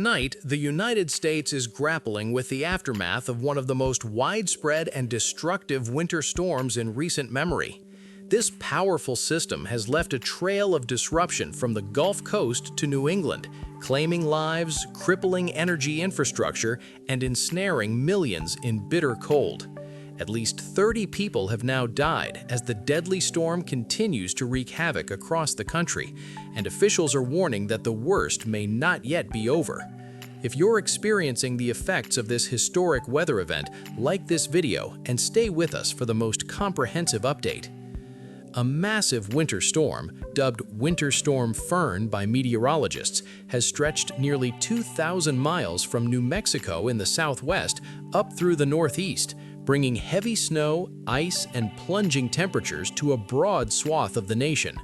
Tonight, the United States is grappling with the aftermath of one of the most widespread and destructive winter storms in recent memory. This powerful system has left a trail of disruption from the Gulf Coast to New England, claiming lives, crippling energy infrastructure, and ensnaring millions in bitter cold. At least 30 people have now died as the deadly storm continues to wreak havoc across the country, and officials are warning that the worst may not yet be over. If you're experiencing the effects of this historic weather event, like this video and stay with us for the most comprehensive update. A massive winter storm, dubbed Winter Storm Fern by meteorologists, has stretched nearly 2,000 miles from New Mexico in the southwest up through the northeast, bringing heavy snow, ice, and plunging temperatures to a broad swath of the nation.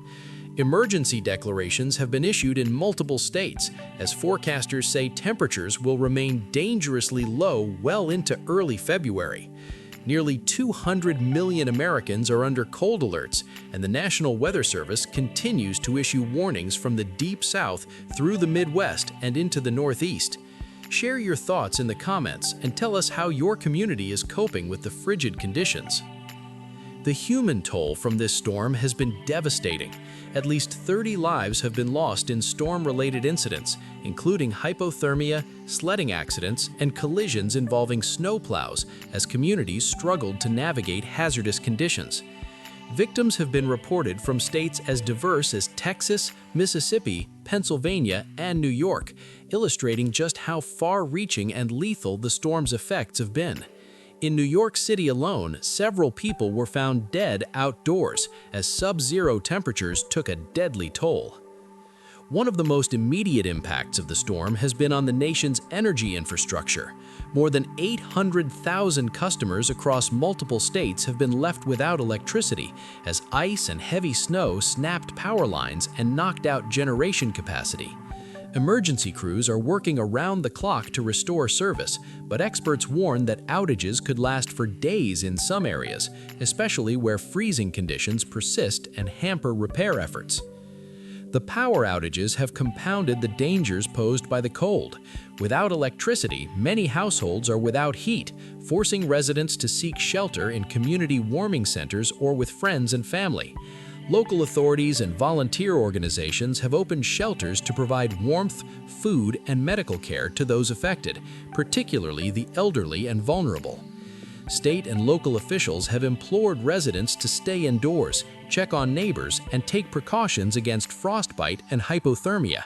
Emergency declarations have been issued in multiple states, as forecasters say temperatures will remain dangerously low well into early February. Nearly 200 million Americans are under cold alerts, and the National Weather Service continues to issue warnings from the Deep South through the Midwest and into the Northeast. Share your thoughts in the comments and tell us how your community is coping with the frigid conditions. The human toll from this storm has been devastating. At least 30 lives have been lost in storm-related incidents, including hypothermia, sledding accidents, and collisions involving snowplows as communities struggled to navigate hazardous conditions. Victims have been reported from states as diverse as Texas, Mississippi, Pennsylvania, and New York, illustrating just how far-reaching and lethal the storm's effects have been. In New York City alone, several people were found dead outdoors as sub-zero temperatures took a deadly toll. One of the most immediate impacts of the storm has been on the nation's energy infrastructure. More than 800,000 customers across multiple states have been left without electricity as ice and heavy snow snapped power lines and knocked out generation capacity. Emergency crews are working around the clock to restore service, but experts warn that outages could last for days in some areas, especially where freezing conditions persist and hamper repair efforts. The power outages have compounded the dangers posed by the cold. Without electricity, many households are without heat, forcing residents to seek shelter in community warming centers or with friends and family. Local authorities and volunteer organizations have opened shelters to provide warmth, food, and medical care to those affected, particularly the elderly and vulnerable. State and local officials have implored residents to stay indoors, check on neighbors, and take precautions against frostbite and hypothermia.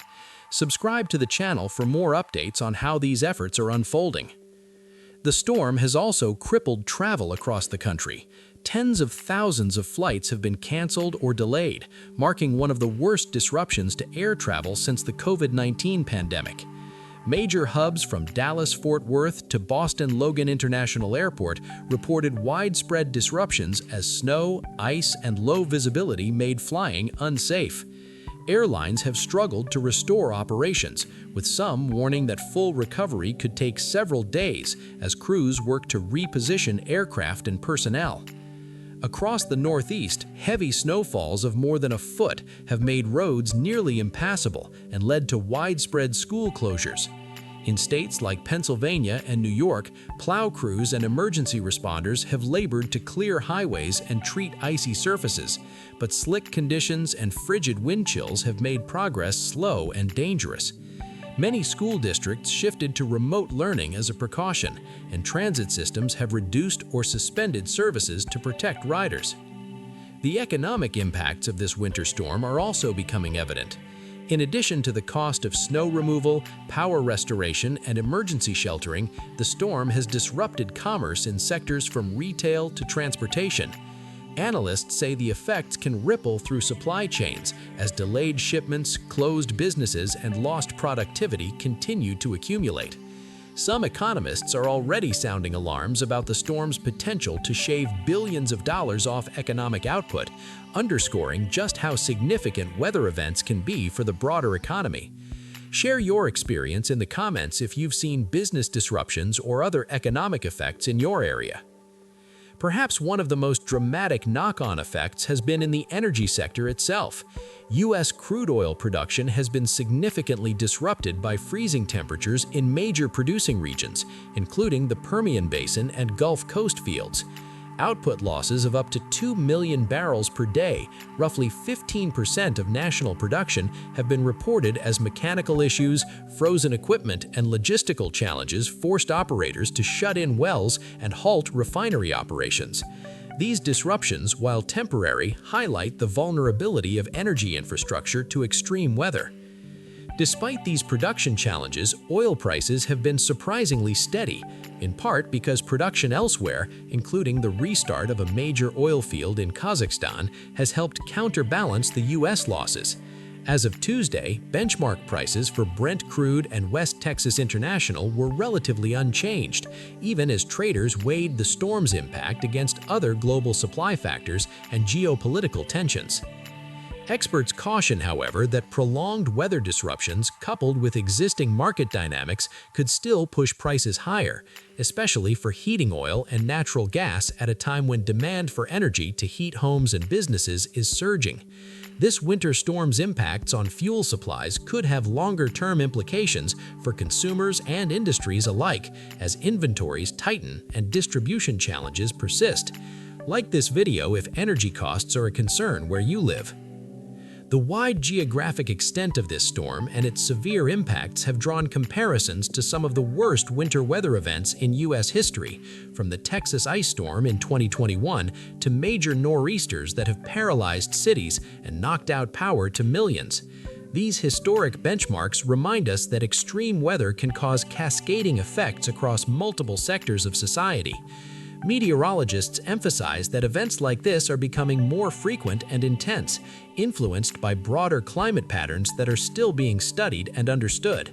Subscribe to the channel for more updates on how these efforts are unfolding. The storm has also crippled travel across the country. Tens of thousands of flights have been canceled or delayed, marking one of the worst disruptions to air travel since the COVID-19 pandemic. Major hubs from Dallas-Fort Worth to Boston-Logan International Airport reported widespread disruptions as snow, ice, and low visibility made flying unsafe. Airlines have struggled to restore operations, with some warning that full recovery could take several days as crews work to reposition aircraft and personnel. Across the Northeast, heavy snowfalls of more than a foot have made roads nearly impassable and led to widespread school closures. In states like Pennsylvania and New York, plow crews and emergency responders have labored to clear highways and treat icy surfaces, but slick conditions and frigid wind chills have made progress slow and dangerous. Many school districts shifted to remote learning as a precaution, and transit systems have reduced or suspended services to protect riders. The economic impacts of this winter storm are also becoming evident. In addition to the cost of snow removal, power restoration, and emergency sheltering, the storm has disrupted commerce in sectors from retail to transportation. Analysts say the effects can ripple through supply chains as delayed shipments, closed businesses, and lost productivity continue to accumulate. Some economists are already sounding alarms about the storm's potential to shave billions of dollars off economic output, underscoring just how significant weather events can be for the broader economy. Share your experience in the comments if you've seen business disruptions or other economic effects in your area. Perhaps one of the most dramatic knock-on effects has been in the energy sector itself. U.S. crude oil production has been significantly disrupted by freezing temperatures in major producing regions, including the Permian Basin and Gulf Coast fields. Output losses of up to 2 million barrels per day, roughly 15% of national production, have been reported as mechanical issues, frozen equipment, and logistical challenges forced operators to shut in wells and halt refinery operations. These disruptions, while temporary, highlight the vulnerability of energy infrastructure to extreme weather. Despite these production challenges, oil prices have been surprisingly steady, in part because production elsewhere, including the restart of a major oil field in Kazakhstan, has helped counterbalance the U.S. losses. As of Tuesday, benchmark prices for Brent crude and West Texas International were relatively unchanged, even as traders weighed the storm's impact against other global supply factors and geopolitical tensions. Experts caution, however, that prolonged weather disruptions coupled with existing market dynamics could still push prices higher, especially for heating oil and natural gas at a time when demand for energy to heat homes and businesses is surging. This winter storm's impacts on fuel supplies could have longer-term implications for consumers and industries alike as inventories tighten and distribution challenges persist. Like this video if energy costs are a concern where you live. The wide geographic extent of this storm and its severe impacts have drawn comparisons to some of the worst winter weather events in U.S. history, from the Texas ice storm in 2021 to major nor'easters that have paralyzed cities and knocked out power to millions. These historic benchmarks remind us that extreme weather can cause cascading effects across multiple sectors of society. Meteorologists emphasize that events like this are becoming more frequent and intense, influenced by broader climate patterns that are still being studied and understood.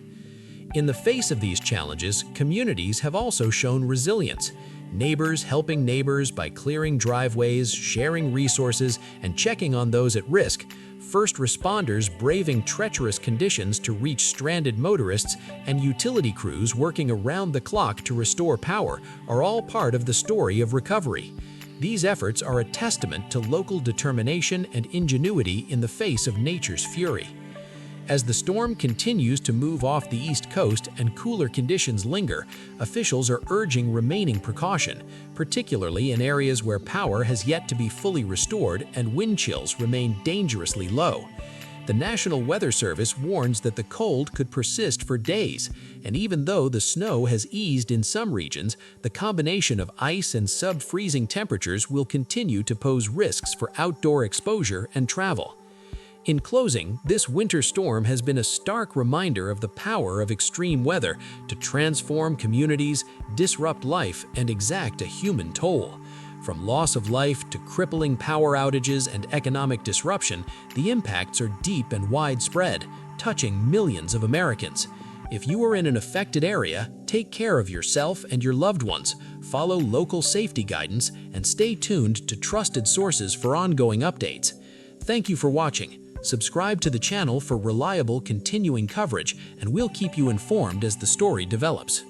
In the face of these challenges, communities have also shown resilience. Neighbors helping neighbors by clearing driveways, sharing resources, and checking on those at risk. First responders braving treacherous conditions to reach stranded motorists, and utility crews working around the clock to restore power are all part of the story of recovery. These efforts are a testament to local determination and ingenuity in the face of nature's fury. As the storm continues to move off the East Coast and cooler conditions linger, officials are urging remaining precaution, particularly in areas where power has yet to be fully restored and wind chills remain dangerously low. The National Weather Service warns that the cold could persist for days, and even though the snow has eased in some regions, the combination of ice and sub-freezing temperatures will continue to pose risks for outdoor exposure and travel. In closing, this winter storm has been a stark reminder of the power of extreme weather to transform communities, disrupt life, and exact a human toll. From loss of life to crippling power outages and economic disruption, the impacts are deep and widespread, touching millions of Americans. If you are in an affected area, take care of yourself and your loved ones, follow local safety guidance, and stay tuned to trusted sources for ongoing updates. Thank you for watching. Subscribe to the channel for reliable, continuing coverage, and we'll keep you informed as the story develops.